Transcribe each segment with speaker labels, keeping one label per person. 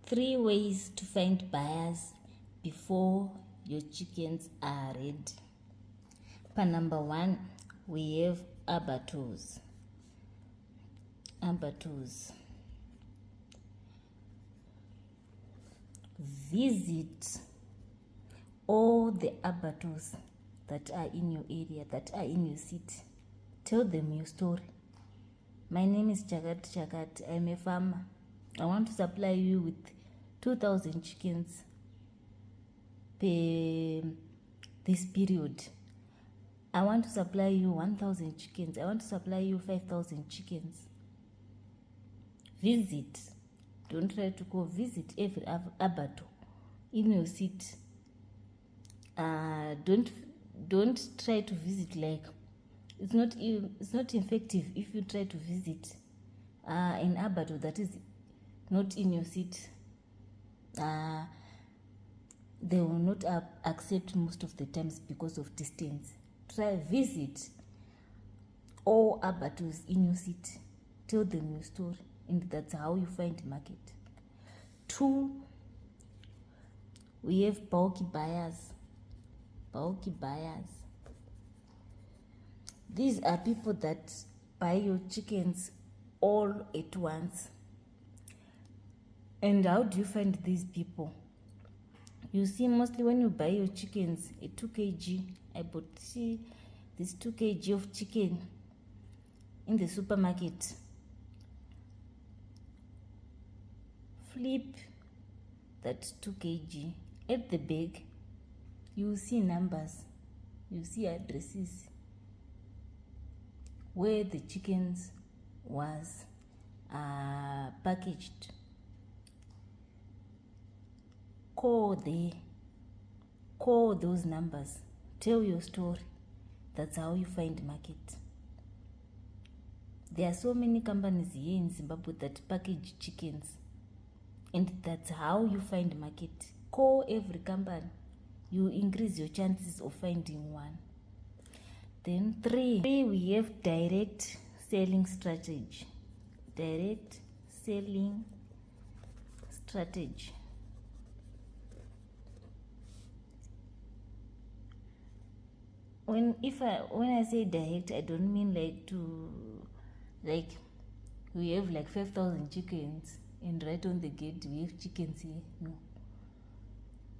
Speaker 1: 3 ways to find buyers before your chickens are ready. Number 1, we have abattoirs. Visit all the abattoirs that are in your area, that are in your city. Tell them your story. My name is Chagat. I'm a farmer. I want to supply you with 2,000 chickens per this period. I want to supply you 1,000 chickens. I want to supply you 5,000 chickens. Visit. Don't try to go. Visit every abattoir in your city. Don't try to visit like it's not effective if you try to visit an abattoir that is not in your city. They will not accept most of the times because of distance. Try visit all abattoirs in your city. Tell them your story, and that's how you find market. 2, we have bulky buyers. These are people that buy your chickens all at once. And how do you find these people? You see, mostly when you buy your chickens, a 2 kg, I bought this 2 kg of chicken in the supermarket. Flip that 2 kg at the bag. You see numbers, you see addresses where the chickens was packaged. Call those numbers. Tell your story. That's how you find market. There are so many companies here in Zimbabwe that package chickens, and that's how you find market. Call every company. You increase your chances of finding one. Then 3, we have direct selling strategy. When I say direct, I don't mean like we have like 5,000 chickens and right on the gate we have chickens here. No.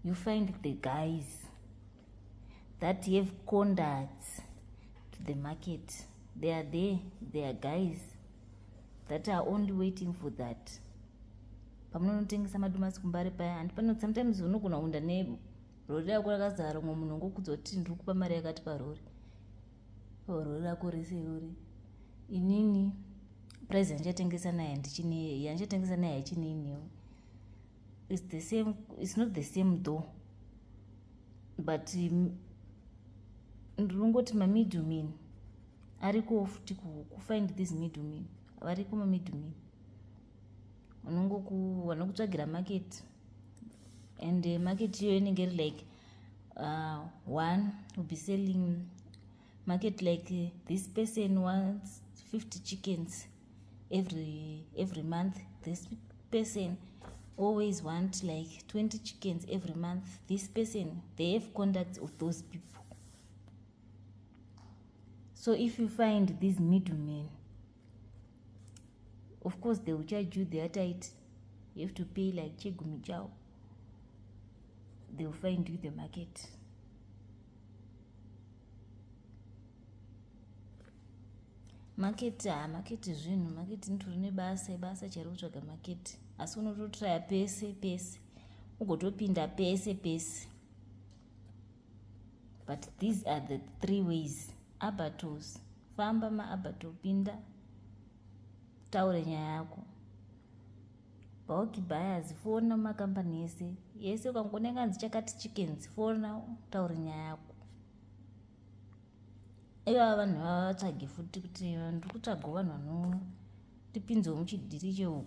Speaker 1: You find the guys that have contacts to the market. They are there. They are guys that are only waiting for that. Pamunotengesa madomasi kumbari paya and pano sometimes unogona unda ne rori rako rakazara mwe munhu ngokudza kuti ndiri kupa mari yakati parori. Rori rako rese rori. Inini price yanchatengesa naye haichinewo. It's the same. It's not the same though. But ndinongoti middlemen ariko futi ku find this middlemen. Variko middlemen. Vanokutsvagira market, and the market you only get like one will be selling market like this person wants 50 chickens every month. This person always want like 20 chickens every month. This person, they have contacts of those people. So if you find these middlemen, of course they will charge you their tight. You have to pay like chegumi chao. They will find you the market. Market zvinhu, market ntorine basa chari kutsvaga market. Asi unototraya pese ugotopinda pese. But these are the 3 ways. Abattoirs. Famba maabattoir, pinda taure nyaya yako. Bulky buyers, fona makampani yese ukangoneka nzi chakati chickens, fona taure nyaya yako. Iva vanhu vavatsvage futi kuti ndiri kutsvagawo vanhu vanotipinzawo muchidhiri cheuku.